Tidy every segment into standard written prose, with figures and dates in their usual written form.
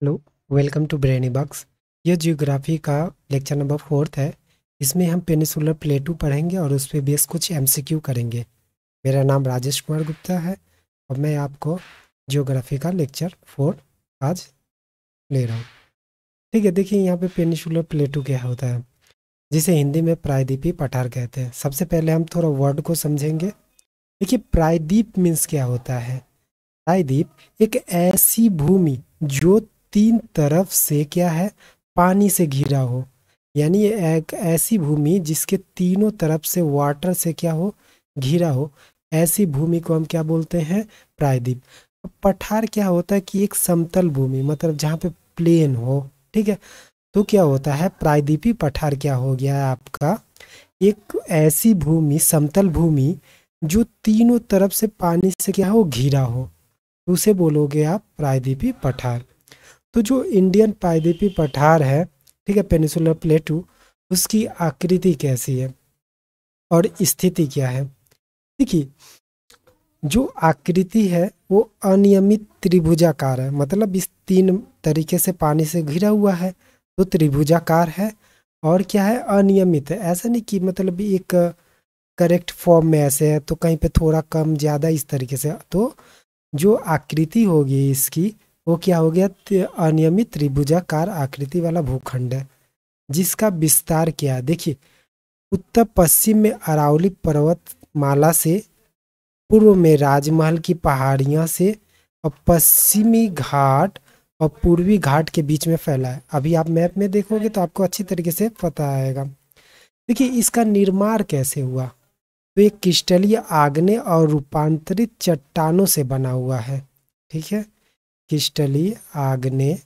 Hello, welcome to Brainy Box. यह geography का lecture number 4 है। इसमें हम पेनिसुलर प्लेटू पढ़ेंगे और उस पर बेस कुछ एमसीक्यू करेंगे। मेरा नाम राजेश कुमार गुप्ता है और मैं आपको जियोग्राफी का लेक्चर 4 आज ले रहा हूँ। ठीक है, देखिए यहाँ पे पेनिसुलर प्लेटू क्या होता है, जिसे हिंदी में प्रायद्वीपीय पठार कहते हैं। सबसे पहले हम थोड़ा वर्ड को समझेंगे। देखिए, प्रायद्वीप मीन्स क्या होता है। प्रायद्वीप एक ऐसी भूमि जो तीन तरफ से क्या है, पानी से घिरा हो। यानी ये एक ऐसी भूमि जिसके तीनों तरफ से वाटर से क्या हो, घिरा हो। ऐसी भूमि को हम क्या बोलते हैं, प्रायद्वीप। पठार क्या होता है कि एक समतल भूमि, मतलब जहाँ पे प्लेन हो। ठीक है, तो क्या होता है, प्रायद्वीपीय पठार क्या हो गया है आपका, एक ऐसी भूमि, समतल भूमि जो तीनों तरफ से पानी से क्या हो, घिरा हो, तो उसे बोलोगे आप प्रायद्वीपीय पठार। तो जो इंडियन प्रायद्वीपीय पठार है, ठीक है, पेनिसुलर प्लेटू, उसकी आकृति कैसी है और स्थिति क्या है। देखिए, जो आकृति है वो अनियमित त्रिभुजाकार है, मतलब इस तीन तरीके से पानी से घिरा हुआ है तो त्रिभुजाकार है। और क्या है, अनियमित है। ऐसा नहीं कि मतलब एक करेक्ट फॉर्म में ऐसे है तो कहीं पे थोड़ा कम ज़्यादा इस तरीके से। तो जो आकृति होगी इसकी, वो क्या हो गया, अनियमित त्रिभुजाकार आकृति वाला भूखंड है, जिसका विस्तार क्या है। देखिए, उत्तर पश्चिम में अरावली पर्वतमाला से, पूर्व में राजमहल की पहाड़ियां से, और पश्चिमी घाट और पूर्वी घाट के बीच में फैला है। अभी आप मैप में देखोगे तो आपको अच्छी तरीके से पता आएगा। देखिए, इसका निर्माण कैसे हुआ, तो एक क्रिस्टलीय आग्नेय और रूपांतरित चट्टानों से बना हुआ है। ठीक है, क्रिस्टलीय आग्नेय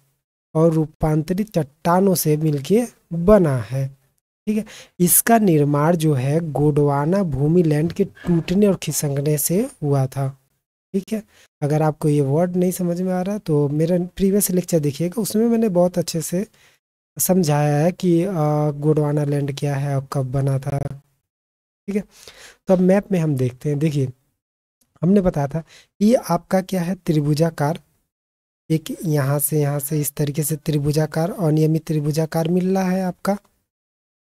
और रूपांतरित चट्टानों से मिलके बना है। ठीक है, इसका निर्माण जो है गोंडवाना भूमि लैंड के टूटने और खिसकने से हुआ था। ठीक है, अगर आपको ये वर्ड नहीं समझ में आ रहा तो मेरा प्रीवियस लेक्चर देखिएगा, उसमें मैंने बहुत अच्छे से समझाया है कि गोंडवाना लैंड क्या है और कब बना था। ठीक है, तो अब मैप में हम देखते हैं। देखिए, हमने बताया था ये आपका क्या है, त्रिभुजाकार। एक यहाँ से इस तरीके से त्रिभुजाकार, अनियमित त्रिभुजाकार मिल रहा है आपका।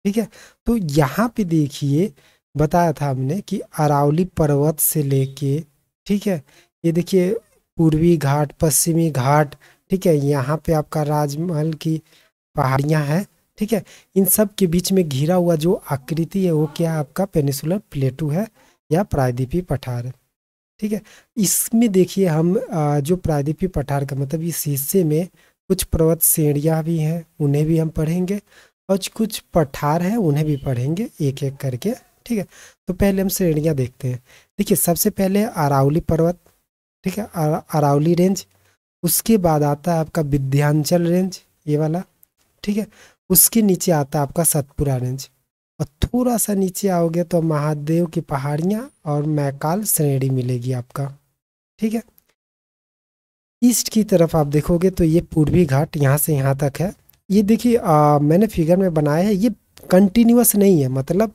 ठीक है, तो यहाँ पे देखिए, बताया था हमने कि अरावली पर्वत से लेके, ठीक है, ये देखिए पूर्वी घाट, पश्चिमी घाट, ठीक है, यहाँ पे आपका राजमहल की पहाड़ियाँ हैं। ठीक है, इन सब के बीच में घिरा हुआ जो आकृति है वो क्या है, आपका पेनिसुलर प्लेटू है या प्रायद्वीपीय पठार है। ठीक है, इसमें देखिए हम जो प्रायद्वीपीय पठार का मतलब इस हिस्से में कुछ पर्वत श्रेणियाँ भी हैं, उन्हें भी हम पढ़ेंगे, और कुछ पठार हैं उन्हें भी पढ़ेंगे एक एक करके। ठीक है, तो पहले हम श्रेणियाँ देखते हैं। देखिए, सबसे पहले अरावली पर्वत, ठीक है, अरावली रेंज। उसके बाद आता है आपका विंध्याचल रेंज, ये वाला। ठीक है, उसके नीचे आता है आपका सतपुरा रेंज, और थोड़ा सा नीचे आओगे तो महादेव की पहाड़ियाँ और मैकाल श्रेणी मिलेगी आपका। ठीक है, ईस्ट की तरफ आप देखोगे तो ये पूर्वी घाट यहाँ से यहाँ तक है। ये देखिए, मैंने फिगर में बनाया है, ये कंटिन्यूअस नहीं है, मतलब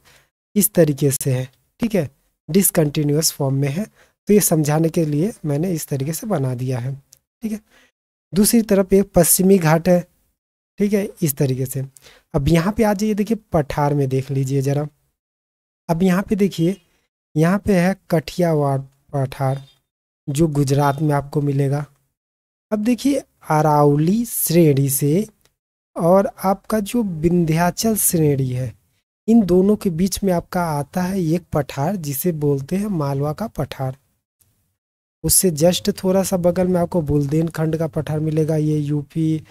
इस तरीके से है। ठीक है, डिसकंटिन्यूअस फॉर्म में है, तो ये समझाने के लिए मैंने इस तरीके से बना दिया है। ठीक है, दूसरी तरफ एक पश्चिमी घाट है। ठीक है, इस तरीके से। अब यहाँ पे आ जाइए, देखिए पठार में देख लीजिए जरा। अब यहाँ पे देखिए, यहाँ पे है कठियावाड़ पठार, जो गुजरात में आपको मिलेगा। अब देखिए, अरावली श्रेणी से और आपका जो विंध्याचल श्रेणी है, इन दोनों के बीच में आपका आता है एक पठार जिसे बोलते हैं मालवा का पठार। उससे जस्ट थोड़ा सा बगल में आपको बुंदेलखंड का पठार मिलेगा। ये यूपी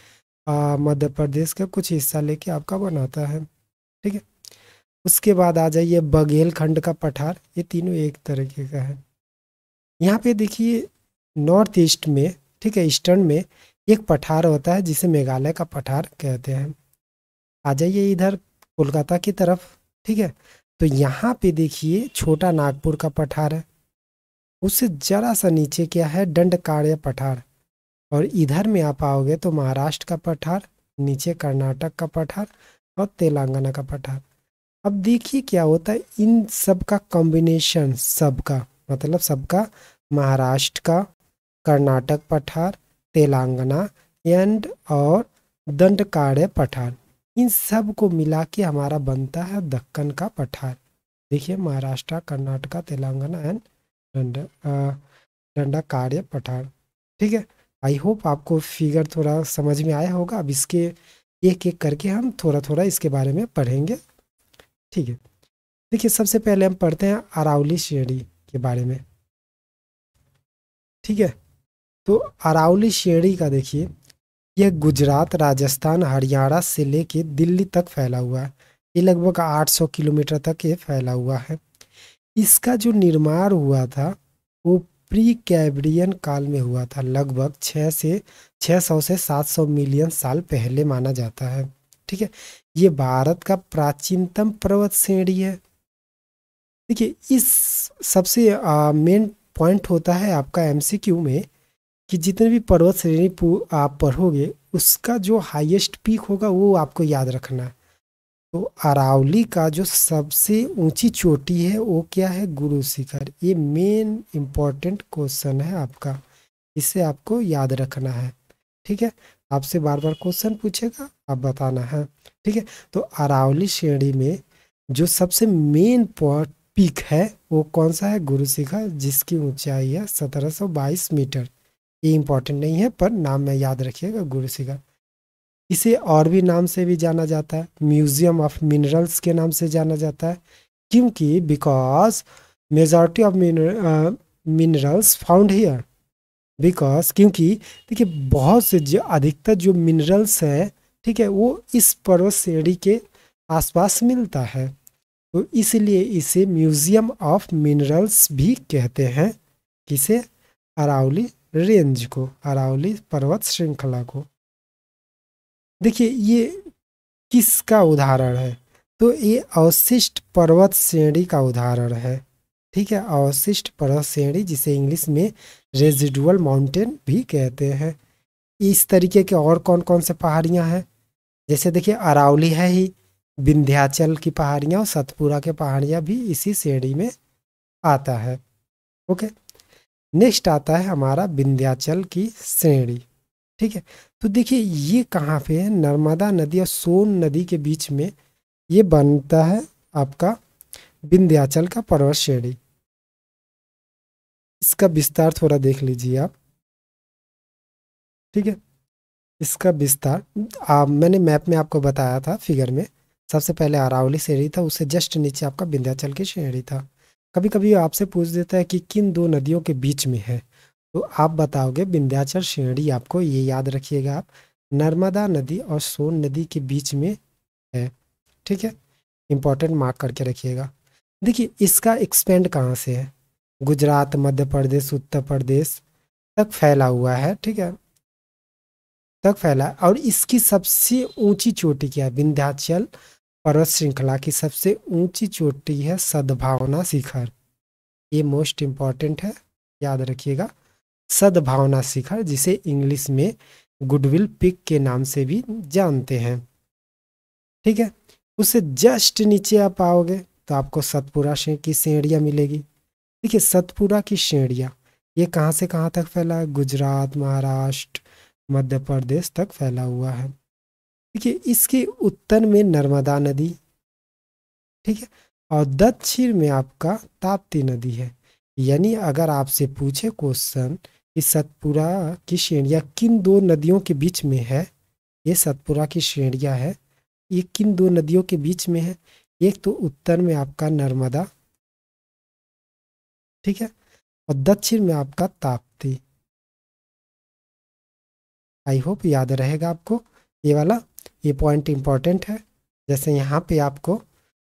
मध्य प्रदेश का कुछ हिस्सा लेके आपका बनाता है। ठीक है, उसके बाद आ जाइए बघेलखंड का पठार। ये तीनों एक तरीके का है। यहाँ पे देखिए, नॉर्थ ईस्ट में, ठीक है, ईस्टर्न में एक पठार होता है जिसे मेघालय का पठार कहते हैं। आ जाइए इधर कोलकाता की तरफ। ठीक है, तो यहाँ पे देखिए छोटा नागपुर का पठार है। उससे जरा सा नीचे क्या है, दंडकारण्य पठार। और इधर में आप आओगे तो महाराष्ट्र का पठार, नीचे कर्नाटक का पठार और तेलंगाना का पठार। अब देखिए क्या होता है, इन सब का कॉम्बिनेशन, सबका मतलब सबका, महाराष्ट्र का, कर्नाटक पठार, तेलंगाना, एंड और दंडकारण्य पठार, इन सब को मिला के हमारा बनता है दक्कन का पठार। देखिए महाराष्ट्र, कर्नाटका, तेलंगाना एंड दंडकारण्य पठार। ठीक है, आई होप आपको फिगर थोड़ा समझ में आया होगा। अब इसके एक एक करके हम थोड़ा थोड़ा इसके बारे में पढ़ेंगे। ठीक है, देखिए सबसे पहले हम पढ़ते हैं अरावली श्रेणी के बारे में। ठीक है, तो अरावली श्रेणी का देखिए, यह गुजरात, राजस्थान, हरियाणा से लेके दिल्ली तक फैला हुआ है। ये लगभग 800 किलोमीटर तक ये फैला हुआ है। इसका जो निर्माण हुआ था वो प्री कैम्ब्रियन काल में हुआ था, लगभग 600 से 700 मिलियन साल पहले माना जाता है। ठीक है, ये भारत का प्राचीनतम पर्वत श्रेणी है। देखिए इस सबसे मेन पॉइंट होता है आपका एमसीक्यू में कि जितने भी पर्वत श्रेणी आप पढ़ोगे उसका जो हाईएस्ट पीक होगा वो आपको याद रखना है। तो अरावली का जो सबसे ऊंची चोटी है वो क्या है? गुरु शिखर। ये मेन इम्पोर्टेंट क्वेश्चन है आपका, इसे आपको याद रखना है। ठीक है, आपसे बार बार क्वेश्चन पूछेगा, आप बताना है। ठीक है, तो अरावली श्रेणी में जो सबसे मेन पीक है वो कौन सा है? गुरु शिखर, जिसकी ऊंचाई है 1722 मीटर। ये इंपॉर्टेंट नहीं है पर नाम में याद रखिएगा, गुरु शिखर। इसे और भी नाम से भी जाना जाता है, म्यूजियम ऑफ मिनरल्स के नाम से जाना जाता है, क्योंकि because majority of minerals found here. Because क्योंकि देखिए बहुत से जो अधिकतर जो मिनरल्स है, ठीक है, वो इस पर्वत श्रेणी के आसपास मिलता है। तो इसलिए इसे म्यूजियम ऑफ मिनरल्स भी कहते हैं। किसे? अरावली रेंज को, अरावली पर्वत श्रृंखला को। देखिए ये किसका उदाहरण है? तो ये अवशिष्ट पर्वत श्रेणी का उदाहरण है। ठीक है, अवशिष्ट पर्वत श्रेणी, जिसे इंग्लिश में रेजिडुअल माउंटेन भी कहते हैं। इस तरीके के और कौन कौन से पहाड़ियाँ हैं? जैसे देखिए अरावली है ही, विंध्याचल की पहाड़ियाँ और सतपुरा के पहाड़ियाँ भी इसी श्रेणी में आता है। ओके, नेक्स्ट आता है हमारा विंध्याचल की श्रेणी। ठीक है, तो देखिए ये कहाँ पे है? नर्मदा नदी और सोन नदी के बीच में ये बनता है आपका विंध्याचल का पर्वत श्रेणी। इसका विस्तार थोड़ा देख लीजिए आप। ठीक है, इसका विस्तार मैंने मैप में आपको बताया था, फिगर में। सबसे पहले अरावली श्रेणी था, उससे जस्ट नीचे आपका विंध्याचल की श्रेणी था। कभी कभी आपसे पूछ देता है कि किन दो नदियों के बीच में है, तो आप बताओगे विंध्याचल श्रेणी। आपको ये याद रखिएगा आप, नर्मदा नदी और सोन नदी के बीच में है। ठीक है, इंपॉर्टेंट मार्क करके रखिएगा। देखिए इसका एक्सपेंड कहाँ से है? गुजरात, मध्य प्रदेश, उत्तर प्रदेश तक फैला हुआ है। ठीक है, तक फैला है। और इसकी सबसे ऊंची चोटी क्या है? विंध्याचल पर्वत श्रृंखला की सबसे ऊंची चोटी है सद्भावना शिखर। ये मोस्ट इंपॉर्टेंट है, याद रखिएगा। सद्भावना शिखर, जिसे इंग्लिश में गुडविल पिक के नाम से भी जानते हैं। ठीक है, उससे जस्ट नीचे आप आओगे तो आपको सतपुरा की श्रेणियाँ मिलेगी। देखिए सतपुरा की श्रेणियाँ ये कहाँ से कहाँ तक फैला है? गुजरात, महाराष्ट्र, मध्य प्रदेश तक फैला हुआ है। देखिए इसके उत्तर में नर्मदा नदी, ठीक है, और दक्षिण में आपका ताप्ती नदी है। यानी अगर आपसे पूछे क्वेश्चन कि सतपुरा की श्रेणियाँ किन दो नदियों के बीच में है, ये सतपुरा की श्रेणियाँ है, ये किन दो नदियों के बीच में है? एक तो उत्तर में आपका नर्मदा, ठीक है, और दक्षिण में आपका ताप्ती। आई होप याद रहेगा आपको ये वाला, ये पॉइंट इंपॉर्टेंट है। जैसे यहाँ पे आपको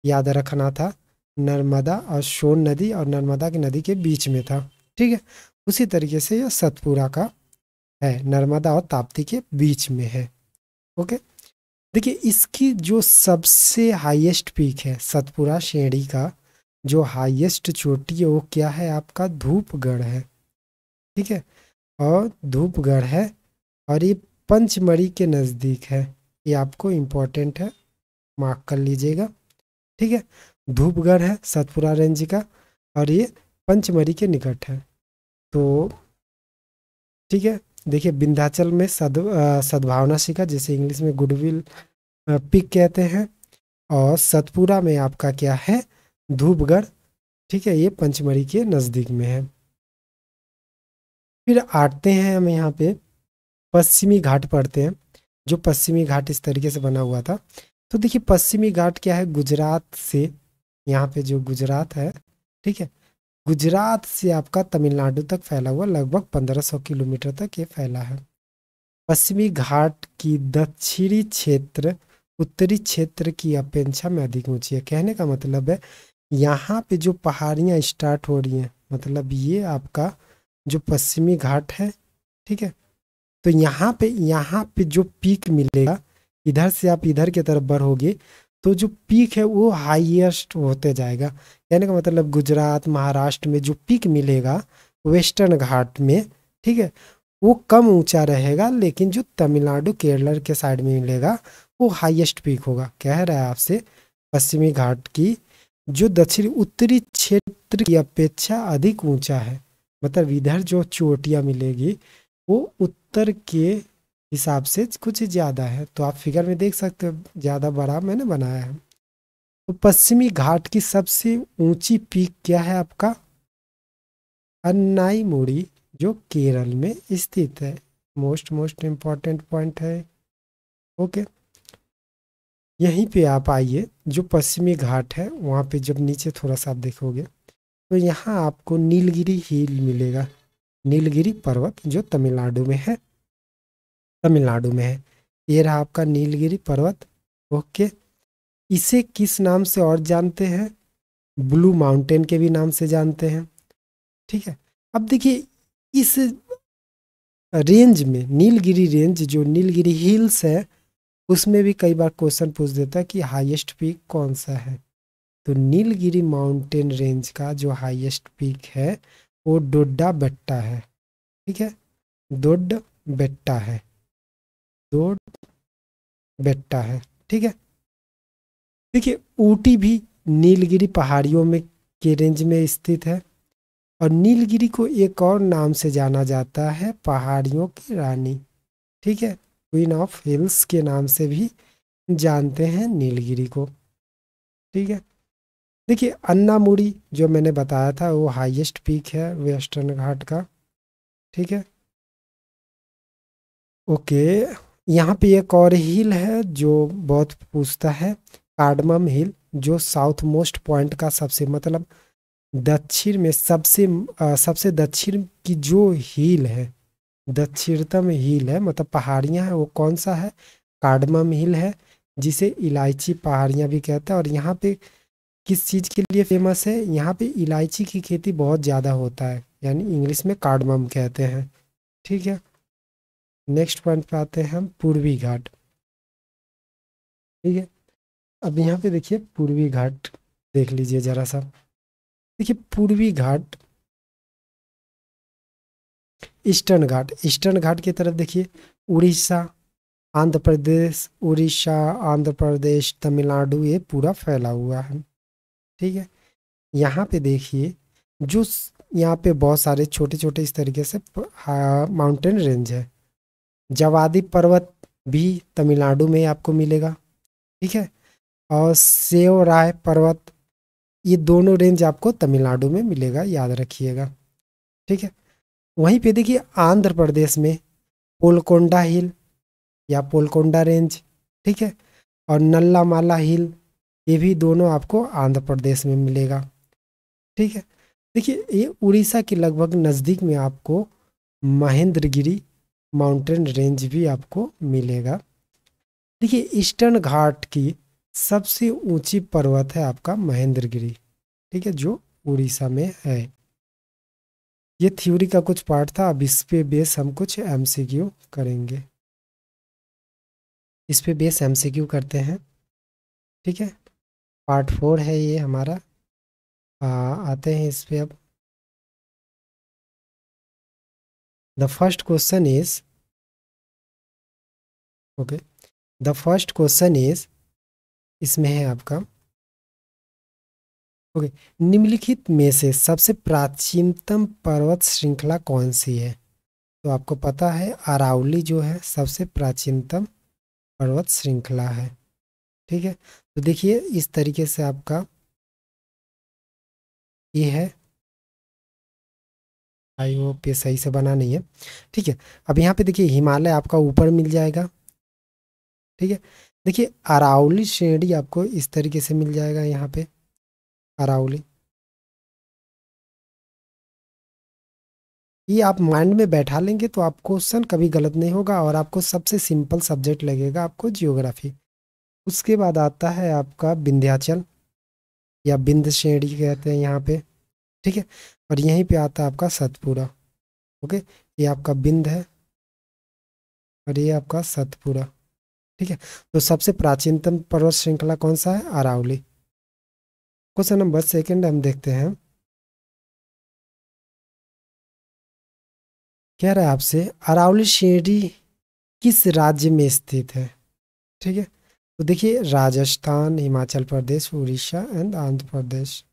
याद रखना था नर्मदा और सोन नदी, और नर्मदा की नदी के बीच में था। ठीक है, उसी तरीके से यह सतपुरा का है, नर्मदा और ताप्ती के बीच में है। ओके, देखिए इसकी जो सबसे हाईएस्ट पीक है सतपुरा श्रेणी का, जो हाईएस्ट चोटी है वो क्या है? आपका धूपगढ़ है। ठीक है, और धूपगढ़ है, और ये पंचमढ़ी के नज़दीक है। ये आपको इम्पोर्टेंट है, मार्क कर लीजिएगा। ठीक है, धूपगढ़ है सतपुरा रेंज का, और ये पंचमढ़ी के निकट है। तो ठीक है, देखिए विंध्याचल में सद्भावना शिखर, जिसे इंग्लिश में गुडविल पीक कहते हैं, और सतपुरा में आपका क्या है, धूपगढ़। ठीक है, ये पंचमढ़ी के नज़दीक में है। फिर आते हैं हम यहाँ पे पश्चिमी घाट पढ़ते हैं। जो पश्चिमी घाट इस तरीके से बना हुआ था। तो देखिए पश्चिमी घाट क्या है, गुजरात से, यहाँ पे जो गुजरात है, ठीक है, गुजरात से आपका तमिलनाडु तक फैला हुआ, लगभग 1500 किलोमीटर तक ये फैला है। पश्चिमी घाट की दक्षिणी क्षेत्र उत्तरी क्षेत्र की अपेक्षा में अधिक ऊंची है। कहने का मतलब है यहाँ पे जो पहाड़ियाँ स्टार्ट हो रही हैं, मतलब ये आपका जो पश्चिमी घाट है, ठीक है, तो यहाँ पे जो पीक मिलेगा, इधर से आप इधर की तरफ बढ़ोगे तो जो पीक है वो हाईएस्ट होते जाएगा। कहने का मतलब गुजरात महाराष्ट्र में जो पीक मिलेगा वेस्टर्न घाट में, ठीक है, वो कम ऊंचा रहेगा, लेकिन जो तमिलनाडु केरल के साइड में मिलेगा वो हाईएस्ट पीक होगा। कह रहा है आपसे पश्चिमी घाट की जो दक्षिणी उत्तरी क्षेत्र की अपेक्षा अधिक ऊंचा है, मतलब इधर जो चोटियाँ मिलेगी वो उत्तर के हिसाब से कुछ ज़्यादा है। तो आप फिगर में देख सकते हो, ज़्यादा बड़ा मैंने बनाया है। तो पश्चिमी घाट की सबसे ऊंची पीक क्या है आपका, अन्नाईमुड़ी, जो केरल में स्थित है। मोस्ट इम्पॉर्टेंट पॉइंट है। ओके, यहीं पे आप आइए, जो पश्चिमी घाट है वहाँ पे जब नीचे थोड़ा सा आप देखोगे तो यहाँ आपको नीलगिरी हिल मिलेगा। नीलगिरी पर्वत जो तमिलनाडु में है। ये रहा आपका नीलगिरी पर्वत। ओके, इसे किस नाम से और जानते हैं, ब्लू माउंटेन के भी नाम से जानते हैं। ठीक है, अब देखिए इस रेंज में नीलगिरी रेंज, जो नीलगिरी हिल्स है, उसमें भी कई बार क्वेश्चन पूछ देता है कि हाईएस्ट पीक कौन सा है। तो नीलगिरी माउंटेन रेंज का जो हाईएस्ट पीक है वो डोडा बेट्टा है। ठीक है, डोड बेट्टा है, डोड बेट्टा है। ठीक है, देखिए ऊटी भी नीलगिरी पहाड़ियों में के रेंज में स्थित है, और नीलगिरी को एक और नाम से जाना जाता है, पहाड़ियों की रानी। ठीक है, क्वीन ऑफ हिल्स के नाम से भी जानते हैं नीलगिरी को। ठीक है, देखिए अन्नामुड़ी जो मैंने बताया था वो हाईएस्ट पीक है वेस्टर्न घाट का। ठीक है, ओके, यहाँ पे एक और हिल है जो बहुत पूछता है, कार्डमम हिल, जो साउथ मोस्ट पॉइंट का सबसे, मतलब दक्षिण में सबसे दक्षिण की जो हिल है, दक्षिणतम हिल है, मतलब पहाड़ियाँ हैं, वो कौन सा है, कार्डमम हिल है, जिसे इलायची पहाड़ियाँ भी कहते हैं। और यहाँ पे किस चीज़ के लिए फेमस है, यहाँ पे इलायची की खेती बहुत ज़्यादा होता है, यानी इंग्लिश में कार्डमम कहते हैं। ठीक है, नेक्स्ट पॉइंट पे आते हैं हम, पूर्वी घाट। ठीक है, अब यहाँ पे देखिए पूर्वी घाट देख लीजिए जरा सा। देखिए पूर्वी घाट, ईस्टर्न घाट की तरफ देखिए, उड़ीसा, आंध्र प्रदेश, उड़ीसा, आंध्र प्रदेश, तमिलनाडु, ये पूरा फैला हुआ है। ठीक है, यहाँ पे देखिए यहाँ पे बहुत सारे छोटे छोटे इस तरीके से माउंटेन रेंज है। जवादी पर्वत भी तमिलनाडु में आपको मिलेगा। ठीक है, और सेवराय पर्वत, ये दोनों रेंज आपको तमिलनाडु में मिलेगा, याद रखिएगा। ठीक है, वहीं पे देखिए आंध्र प्रदेश में पोलकोंडा हिल या पोलकोंडा रेंज, ठीक है, और नल्लामाला हिल, ये भी दोनों आपको आंध्र प्रदेश में मिलेगा। ठीक है, देखिए ये उड़ीसा के लगभग नज़दीक में आपको महेंद्रगिरी माउंटेन रेंज भी आपको मिलेगा। देखिए ईस्टर्न घाट की सबसे ऊंची पर्वत है आपका महेंद्रगिरी, ठीक है, जो उड़ीसा में है। ये थ्योरी का कुछ पार्ट था, अब इस पे बेस हम कुछ एमसीक्यू करेंगे। इस पे बेस एमसीक्यू करते हैं। ठीक है, पार्ट 4 है ये हमारा। आते हैं इस पे अब। The first question is, okay, the first question is, इसमें है आपका, ओके, निम्नलिखित में से सबसे प्राचीनतम पर्वत श्रृंखला कौन सी है। तो तो आपको पता है अरावली जो है सबसे प्राचीनतम पर्वत श्रृंखला है। ठीक है, तो देखिए इस तरीके से आपका ये है। आई होप ये सही से बना नहीं है। ठीक है, अब यहाँ पे देखिए हिमालय आपका ऊपर मिल जाएगा। ठीक है, देखिए अरावली श्रेणी आपको इस तरीके से मिल जाएगा यहाँ पे अरावली। ये आप माइंड में बैठा लेंगे तो आप क्वेश्चन कभी गलत नहीं होगा और आपको सबसे सिंपल सब्जेक्ट लगेगा आपको जियोग्राफी। उसके बाद आता है आपका विंध्याचल या विंध्य श्रेणी कहते हैं यहाँ पे। ठीक है, और यहीं पे आता है आपका सतपुड़ा। ओके, ये आपका विंध्य है और ये आपका सतपुड़ा। ठीक है, तो सबसे प्राचीनतम पर्वत श्रृंखला कौन सा है? अरावली। क्वेश्चन नंबर सेकंड हम देखते हैं। कह रहा है आपसे अरावली श्रेणी किस राज्य में स्थित है? ठीक है, तो देखिए राजस्थान, हिमाचल प्रदेश, उड़ीसा एंड आंध्र प्रदेश।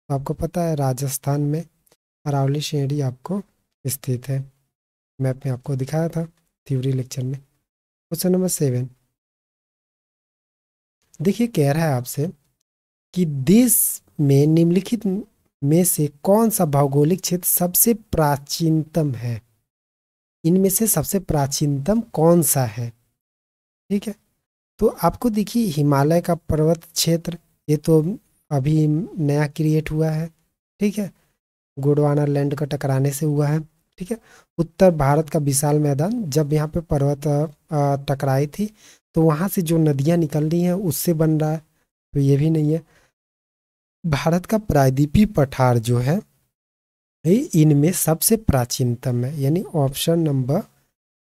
तो आपको पता है राजस्थान में अरावली श्रेणी आपको स्थित है। मैप में आपको दिखाया था थ्योरी लेक्चर में। क्वेश्चन नंबर 7 देखिए कह रहा है आपसे कि देश में निम्नलिखित में से कौन सा भौगोलिक क्षेत्र सबसे प्राचीनतम है? इनमें से सबसे प्राचीनतम कौन सा है? ठीक है, तो आपको देखिए हिमालय का पर्वत क्षेत्र, ये तो अभी नया क्रिएट हुआ है। ठीक है, गोंडवाना लैंड का टकराने से हुआ है। ठीक है, उत्तर भारत का विशाल मैदान, जब यहाँ पे पर्वत टकराई थी तो वहाँ से जो नदियाँ निकल रही हैं उससे बन रहा है, तो ये भी नहीं है। भारत का प्रायद्वीपीय पठार जो है ये इनमें सबसे प्राचीनतम है, यानी option number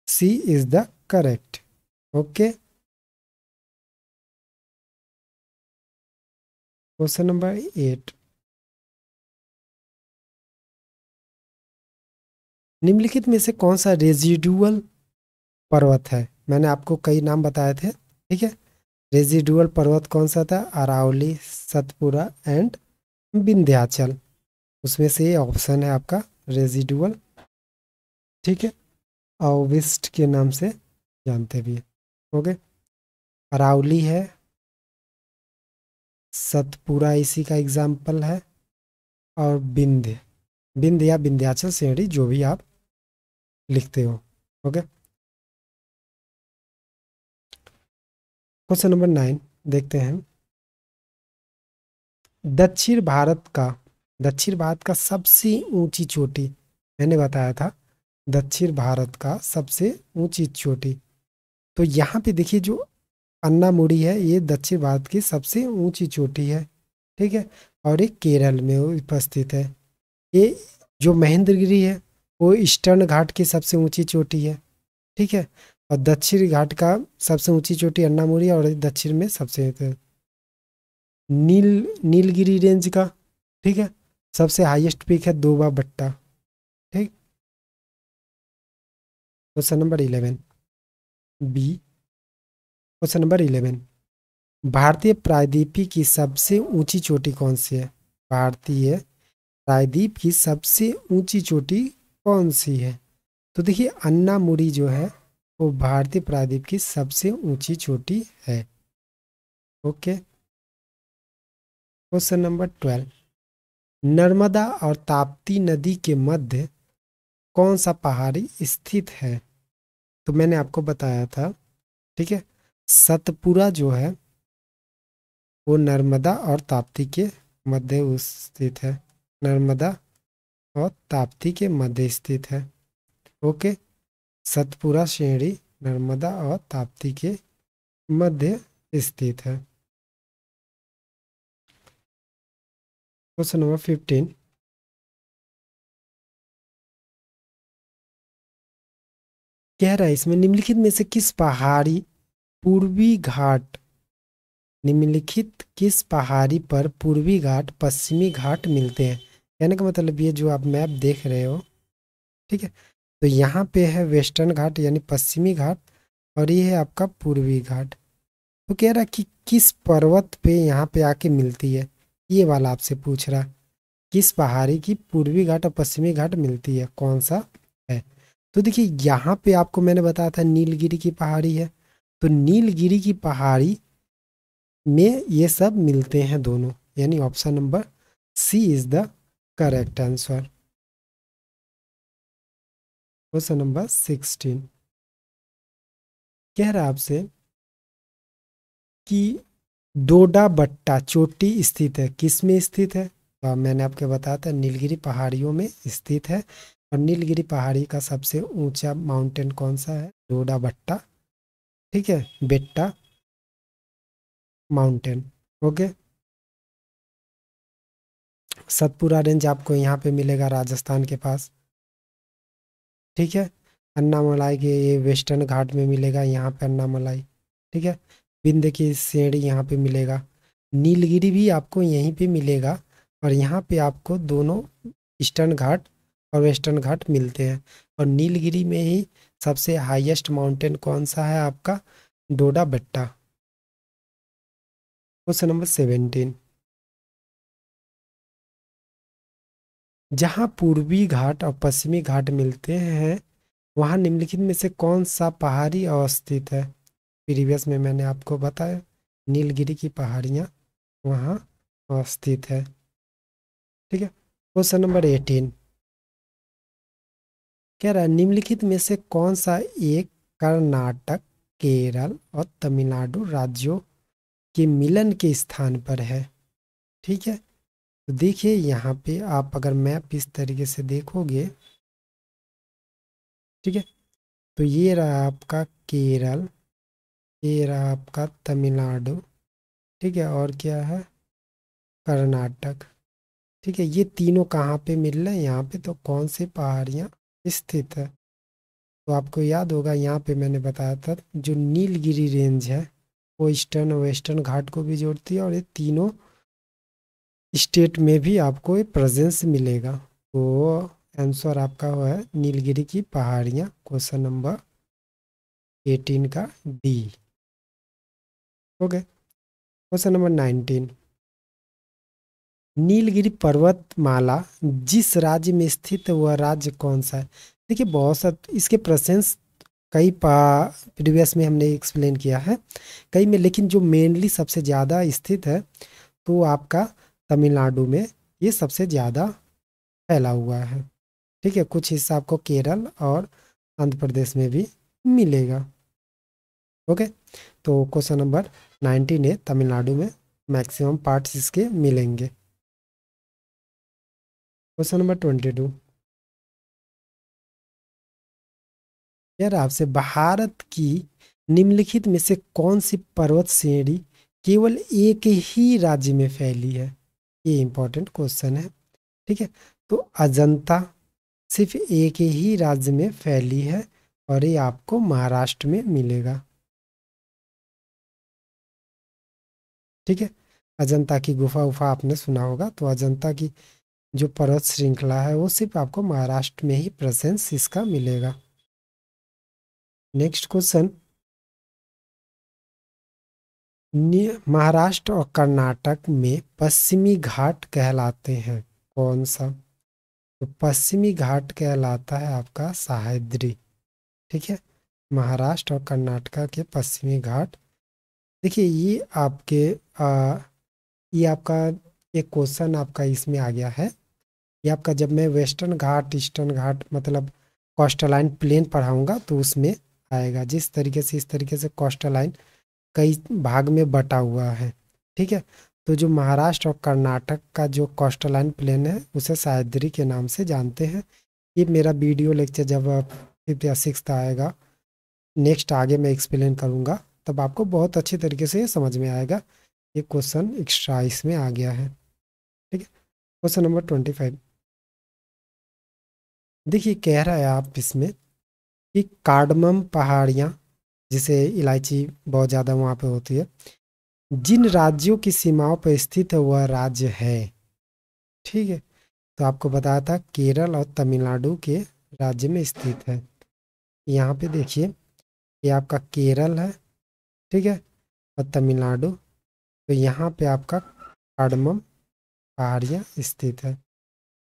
C is the correct. Okay, question number 8 निम्नलिखित में से कौन सा रेजिडुअल पर्वत है? मैंने आपको कई नाम बताए थे। ठीक है, रेजिडुअल पर्वत कौन सा था? अरावली, सतपुड़ा एंड विंध्याचल। उसमें से ये ऑप्शन है आपका रेजिडुअल। ठीक है, अवशिष्ट के नाम से जानते भी हैं। ओके, अरावली है, सतपुड़ा इसी का एग्जाम्पल है, और विंध्य, विंध्य या विंध्याचल श्रेणी जो भी आप लिखते हो। ओके, क्वेश्चन नंबर 9 देखते हैं। दक्षिण भारत का सबसे ऊंची चोटी, मैंने बताया था दक्षिण भारत का सबसे ऊंची चोटी। तो यहाँ पे देखिए जो अन्नामुड़ी है ये दक्षिण भारत की सबसे ऊंची चोटी है। ठीक है, और ये केरल में उपस्थित है। ये जो महेंद्रगिरी है वो ईस्टर्न घाट की सबसे ऊंची चोटी है। ठीक है, और दक्षिण घाट का सबसे ऊंची चोटी अन्नामुड़ी है, और दक्षिण में सबसे नीलगिरी रेंज का। ठीक है, सबसे हाईएस्ट पीक है दोबा भट्टा। ठीक, question number 11 B. Question number 11 भारतीय प्रायद्वीप की सबसे ऊंची चोटी कौन सी है? भारतीय प्रायद्वीप की सबसे ऊंची चोटी कौन सी है? तो देखिए अन्नामुड़ी जो है वो भारतीय प्रायद्वीप की सबसे ऊंची चोटी है। ओके, क्वेश्चन नंबर 12 नर्मदा और ताप्ती नदी के मध्य कौन सा पहाड़ी स्थित है? तो मैंने आपको बताया था। ठीक है, सतपुड़ा जो है वो नर्मदा और ताप्ती के मध्य स्थित है। नर्मदा और ताप्ती के मध्य स्थित है। ओके, सतपुड़ा श्रेणी नर्मदा और ताप्ती के मध्य स्थित है। क्वेश्चन नंबर 15 कह रहा है इसमें निम्नलिखित में से किस पहाड़ी पूर्वी घाट, निम्नलिखित किस पहाड़ी पर पूर्वी घाट पश्चिमी घाट मिलते हैं? कहने का मतलब ये जो आप मैप देख रहे हो, ठीक है, तो यहाँ पे है वेस्टर्न घाट यानी पश्चिमी घाट, और ये है आपका पूर्वी घाट। तो कह रहा है कि किस पर्वत पे यहाँ पे आके मिलती है, ये वाला आपसे पूछ रहा है। किस पहाड़ी की पूर्वी घाट और पश्चिमी घाट मिलती है, कौन सा है? तो देखिए यहाँ पे आपको मैंने बताया था नीलगिरी की पहाड़ी है, तो नीलगिरी की पहाड़ी में ये सब मिलते हैं दोनों, यानी option number C is the correct answer. Question number 16 कह रहा है आपसे कि डोडा बट्टा चोटी स्थित है, किस में स्थित है? तो मैंने आपको बताया था नीलगिरी पहाड़ियों में स्थित है। और नीलगिरी पहाड़ी का सबसे ऊंचा माउंटेन कौन सा है? डोडा बट्टा, ठीक है, बेट्टा माउंटेन। ओके। सतपुरा रेंज आपको यहाँ पे मिलेगा राजस्थान के पास, ठीक है। अन्नामलाई के ये वेस्टर्न घाट में मिलेगा, यहाँ पे अन्नामलाई, ठीक है। विंध्य की श्रेणी यहाँ पे मिलेगा। नीलगिरी भी आपको यहीं पे मिलेगा, और यहाँ पे आपको दोनों ईस्टर्न घाट और वेस्टर्न घाट मिलते हैं। और नीलगिरी में ही सबसे हाईएस्ट माउंटेन कौन सा है आपका? डोडा बेट्टा। क्वेश्चन नंबर 17 जहाँ पूर्वी घाट और पश्चिमी घाट मिलते हैं वहाँ निम्नलिखित में से कौन सा पहाड़ी अवस्थित है? प्रीवियस में मैंने आपको बताया नीलगिरी की पहाड़ियाँ वहाँ अवस्थित है, ठीक है। क्वेश्चन नंबर 18 कह रहा है निम्नलिखित में से कौन सा एक कर्नाटक, केरल और तमिलनाडु राज्यों के मिलन के स्थान पर है? ठीक है। तो देखिए यहाँ पे आप अगर मैप इस तरीके से देखोगे, ठीक है, तो ये रहा आपका केरल, ये रहा आपका तमिलनाडु, ठीक है, और क्या है? कर्नाटक, ठीक है। ये तीनों कहाँ पे मिल रहे हैं? यहाँ पे। तो कौन सी पहाड़ियाँ स्थित है? तो आपको याद होगा यहाँ पे मैंने बताया था जो नीलगिरी रेंज है वो ईस्टर्न और वेस्टर्न घाट को भी जोड़ती है, और ये तीनों स्टेट में भी आपको ये प्रेजेंस मिलेगा। तो आंसर आपका वो है नीलगिरी की पहाड़ियाँ, क्वेश्चन नंबर 18 का D. Okay. Question number 19 Nilgiri पर्वतमाला जिस राज्य में स्थित है वह राज्य कौन सा है? देखिए बहुत सा इसके प्रेजेंस कई प्रीवियस में हमने एक्सप्लेन किया है कई में, लेकिन जो मेनली सबसे ज़्यादा स्थित है तो आपका तमिलनाडु में ये सबसे ज़्यादा फैला हुआ है, ठीक है। कुछ हिस्सा आपको केरल और आंध्र प्रदेश में भी मिलेगा। ओके। तो क्वेश्चन नंबर 19 है, तमिलनाडु में मैक्सिमम पार्ट्स इसके मिलेंगे। क्वेश्चन नंबर 22 यार आपसे भारत की निम्नलिखित में से कौन सी पर्वत श्रेणी केवल एक ही राज्य में फैली है? ये इंपॉर्टेंट क्वेश्चन है, ठीक है। तो अजंता सिर्फ एक ही राज्य में फैली है, और ये आपको महाराष्ट्र में मिलेगा, ठीक है। अजंता की गुफा उफा आपने सुना होगा, तो अजंता की जो पर्वत श्रृंखला है वो सिर्फ आपको महाराष्ट्र में ही प्रेजेंस इसका मिलेगा। नेक्स्ट क्वेश्चन, महाराष्ट्र और कर्नाटक में पश्चिमी घाट कहलाते हैं कौन सा? तो पश्चिमी घाट कहलाता है आपका सह्याद्री, ठीक है। महाराष्ट्र और कर्नाटक के पश्चिमी घाट, देखिए ये आपके ये आपका एक क्वेश्चन आपका इसमें आ गया है। ये आपका जब मैं वेस्टर्न घाट ईस्टर्न घाट मतलब कोस्टलाइन प्लेन पढ़ाऊंगा तो उसमें आएगा। जिस तरीके से इस तरीके से कोस्टलाइन कई भाग में बटा हुआ है, ठीक है। तो जो महाराष्ट्र और कर्नाटक का जो कोस्टलाइन प्लेन है उसे सह्याद्री के नाम से जानते हैं। ये मेरा वीडियो लेक्चर जब 5th या 6th आएगा, नेक्स्ट आगे मैं एक्सप्लेन करूँगा, तब आपको बहुत अच्छी तरीके से ये समझ में आएगा। ये क्वेश्चन एक्स्ट्रा इसमें आ गया है, ठीक है। क्वेश्चन नंबर 25 देखिए कह रहा है आप इसमें कि कार्डमम पहाड़ियाँ, जिसे इलायची बहुत ज़्यादा वहाँ पे होती है, जिन राज्यों की सीमाओं पर स्थित है वह राज्य है, ठीक है। तो आपको बताया था केरल और तमिलनाडु के राज्य में स्थित है। यहाँ पे देखिए ये आपका केरल है, ठीक है, और तमिलनाडु। तो यहाँ पे आपका कार्डमम पहाड़ियाँ स्थित है।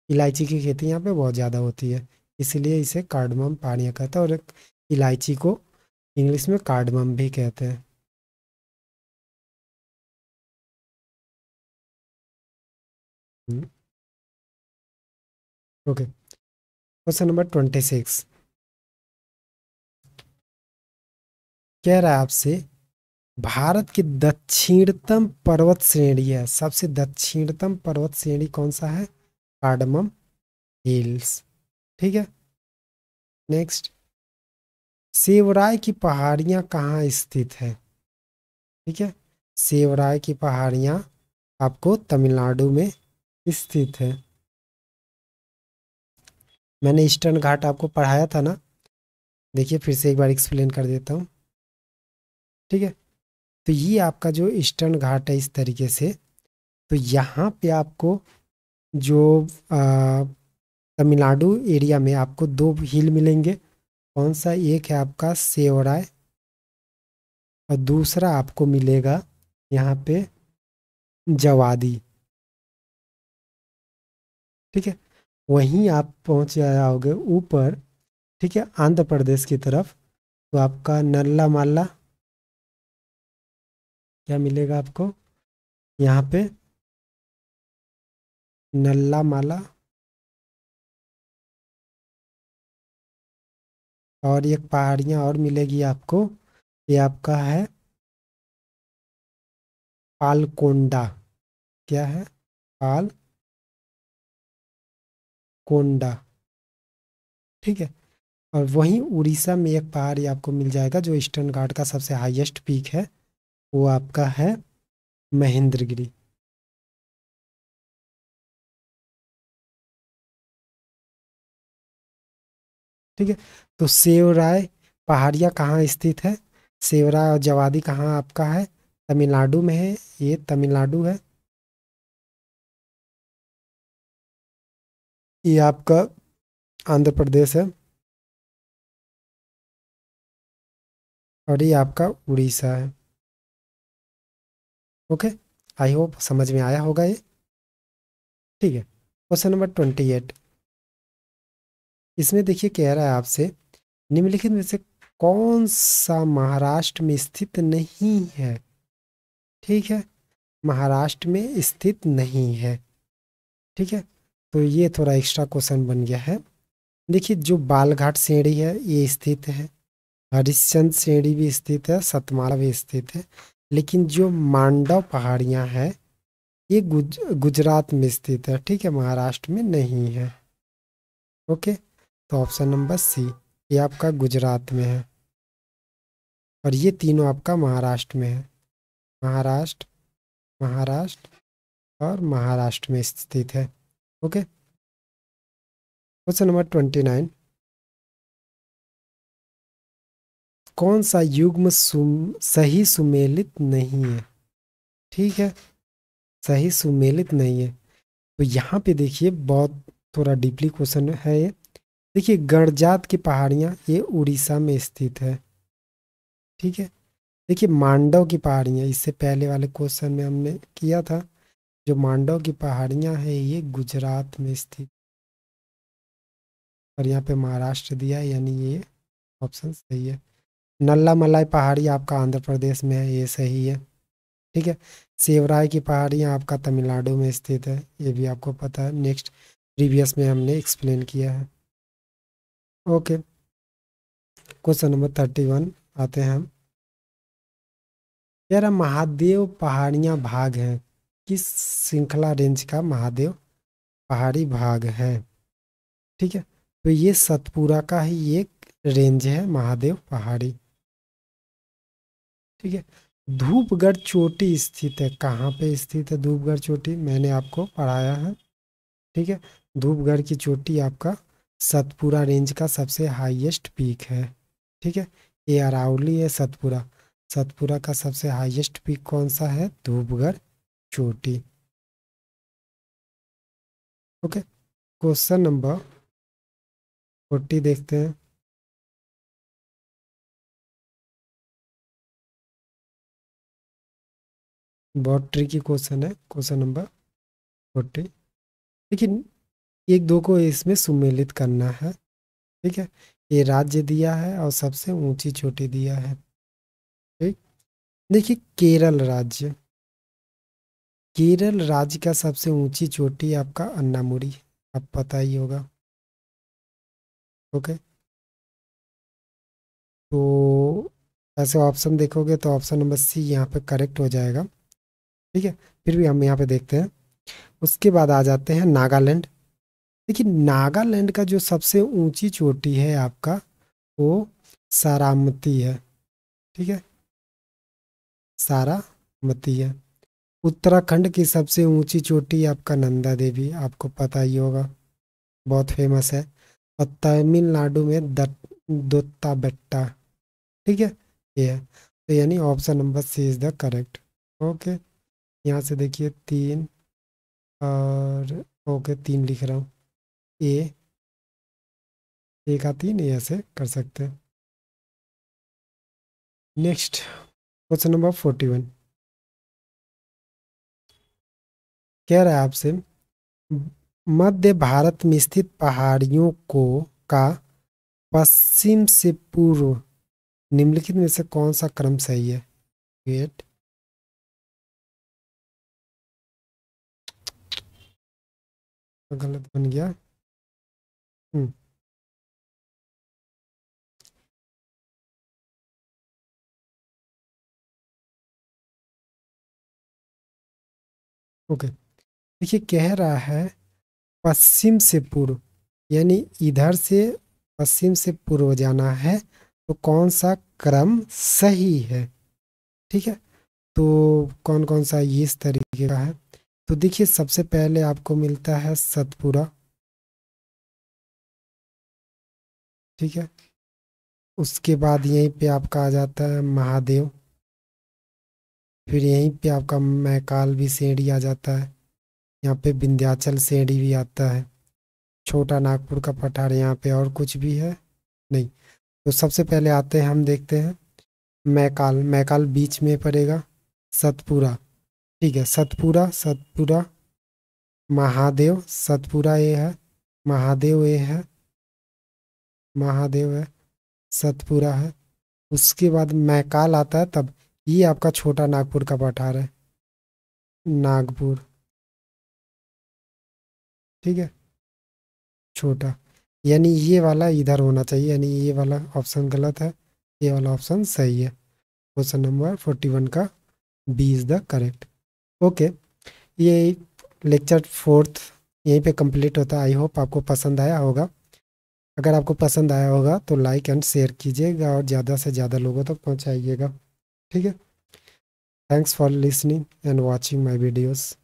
इलायची की खेती यहाँ पे बहुत ज़्यादा होती है। इसीलिए इसे कार्डमम पानी कहता है, और इलायची को इंग्लिश में कार्डमम भी कहते हैं। ओके, क्वेश्चन नंबर 26 कह रहा है आपसे, भारत की दक्षिणतम पर्वत श्रेणी है, सबसे दक्षिणतम पर्वत श्रेणी कौन सा है? Cardamom hills. ठीक है, नेक्स्ट, सेवराय की पहाड़ियाँ कहाँ स्थित है? ठीक है, सेवराय की पहाड़ियाँ आपको तमिलनाडु में स्थित है। मैंने ईस्टर्न घाट आपको पढ़ाया था ना, देखिए फिर से एक बार एक्सप्लेन कर देता हूँ। ठीक है, तो ये आपका जो ईस्टर्न घाट है इस तरीके से, तो यहाँ पे आपको जो आ, तमिलनाडु एरिया में आपको दो हिल मिलेंगे। कौन सा? एक है आपका सेवराय, और दूसरा आपको मिलेगा यहाँ पे जवादी। ठीक है, वहीं आप पहुँच जाओगे ऊपर, ठीक है, आंध्र प्रदेश की तरफ, तो आपका नल्ला माला क्या मिलेगा आपको यहाँ पे? नल्ला माला, और एक पहाड़ियाँ और मिलेगी आपको, ये आपका है पालकोंडा। क्या है? पालकोंडा। ठीक है, और वहीं उड़ीसा में एक पहाड़ी आपको मिल जाएगा जो ईस्टर्न घाट का सबसे हाईएस्ट पीक है, वो आपका है महेंद्रगिरी। ठीक है, तो सेवराय पहाड़ियाँ कहाँ स्थित है? सेवराय और जवादी कहाँ आपका है? तमिलनाडु में है, ये तमिलनाडु है। ये आपका आंध्र प्रदेश है, और ये आपका उड़ीसा है। ओके, आई होप समझ में आया होगा ये। ठीक है, क्वेश्चन नंबर 28, इसमें देखिए कह रहा है आपसे, निम्नलिखित में से कौन सा महाराष्ट्र में स्थित नहीं है? ठीक है, महाराष्ट्र में स्थित नहीं है। ठीक है, तो ये थोड़ा एक्स्ट्रा क्वेश्चन बन गया है। देखिए, जो बालघाट श्रेणी है ये स्थित है, हरिश्चंद्र श्रेणी भी स्थित है, सतमाला भी स्थित है, लेकिन जो मांडव पहाड़ियाँ हैं ये गुजरात में स्थित है। ठीक है, महाराष्ट्र में नहीं है। ओके, तो ऑप्शन नंबर सी, ये आपका गुजरात में है, और ये तीनों आपका महाराष्ट्र में है। महाराष्ट्र, महाराष्ट्र और महाराष्ट्र में स्थित है। ओके, क्वेश्चन नंबर 29, कौन सा युग्म सही सुमेलित नहीं है? ठीक है, सही सुमेलित नहीं है, तो यहाँ पे देखिए बहुत थोड़ा डीपली क्वेश्चन है ये। देखिए, गणजात की पहाड़ियाँ ये उड़ीसा में स्थित है। ठीक है, देखिए मांडव की पहाड़ियाँ इससे पहले वाले क्वेश्चन में हमने किया था, जो मांडव की पहाड़ियाँ हैं ये गुजरात में स्थित, और यहाँ पे महाराष्ट्र दिया है, यानी ये ऑप्शन सही है। नल्ला मलाई पहाड़ी आपका आंध्र प्रदेश में है, ये सही है। ठीक है, सेवराय की पहाड़ियाँ आपका तमिलनाडु में स्थित है, ये भी आपको पता है, नेक्स्ट प्रीवियस में हमने एक्सप्लेन किया है। ओके, क्वेश्चन नंबर 31 आते हैं हम। यार, महादेव पहाड़ियाँ भाग हैं, किस श्रृंखला रेंज का महादेव पहाड़ी भाग है? ठीक है, तो ये सतपुरा का ही एक रेंज है महादेव पहाड़ी। ठीक है, धूपगढ़ चोटी स्थित है, कहाँ पे स्थित है धूपगढ़ चोटी? मैंने आपको पढ़ाया है। ठीक है, धूपगढ़ की चोटी आपका सतपुरा रेंज का सबसे हाईएस्ट पीक है। ठीक है, ये अरावली है सतपुरा, सतपुरा का सबसे हाईएस्ट पीक कौन सा है? धूपगढ़ चोटी। ओके, क्वेश्चन नंबर 40 देखते हैं। बहुत ट्रिकी क्वेश्चन है, क्वेश्चन नंबर 40। लेकिन एक दो को इसमें सुमेलित करना है। ठीक है, ये राज्य दिया है और सबसे ऊंची चोटी दिया है। ठीक, देखिए केरल राज्य, केरल राज्य का सबसे ऊंची चोटी आपका अन्नामुरी, आप पता ही होगा। ओके, तो ऐसे ऑप्शन देखोगे तो ऑप्शन नंबर सी यहाँ पे करेक्ट हो जाएगा। ठीक है, फिर भी हम यहाँ पे देखते हैं। उसके बाद आ जाते हैं नागालैंड। देखिए नागालैंड का जो सबसे ऊंची चोटी है आपका, वो सारामती है। ठीक है, सारामती है। उत्तराखंड की सबसे ऊंची चोटी आपका नंदा देवी, आपको पता ही होगा, बहुत फेमस है। और तमिलनाडु में दोत्ता बेट्टा। ठीक है, ये है, तो यानी option number C is the correct. Okay, यहाँ से देखिए तीन, और ओके तीन लिख रहा हूँ। ए, ए का तीन, ए ऐसे कर सकते हैं। नेक्स्ट क्वेश्चन नंबर 41 कह रहा है आपसे, मध्य भारत में स्थित पहाड़ियों को का पश्चिम से पूर्व निम्नलिखित में से कौन सा क्रम सही है? वेट, गलत बन गया। हम्म, ओके, देखिए कह रहा है पश्चिम से पूर्व, यानी इधर से पश्चिम से पूर्व जाना है, तो कौन सा क्रम सही है? ठीक है, तो कौन कौन सा ये इस तरीके का है? तो देखिए सबसे पहले आपको मिलता है सतपुरा। ठीक है, उसके बाद यहीं पे आपका आ जाता है महादेव। फिर यहीं पे आपका मैकाल भी सेंडी आ जाता है। यहाँ पे विंध्याचल सेंडी भी आता है। छोटा नागपुर का पठार, यहाँ पे और कुछ भी है नहीं। तो सबसे पहले आते हैं, हम देखते हैं मैकाल। मैकाल बीच में पड़ेगा। सतपुरा, ठीक है, सतपुरा, सतपुरा, महादेव, सतपुरा ये है, महादेव ये है, महादेव है, सतपुरा है। उसके बाद मैकाल आता है, तब ये आपका छोटा नागपुर का पठार है, नागपुर। ठीक है, छोटा, यानी ये वाला इधर होना चाहिए, यानी ये वाला ऑप्शन गलत है, ये वाला ऑप्शन सही है। क्वेश्चन नंबर 41 का B is the correct. Okay, ये लेक्चर फोर्थ यहीं पे कंप्लीट होता है। आई होप आपको पसंद आया होगा। अगर आपको पसंद आया होगा तो लाइक एंड शेयर कीजिएगा और ज़्यादा से ज़्यादा लोगों तक पहुंचाइएगा। ठीक है, thanks for listening and watching my videos.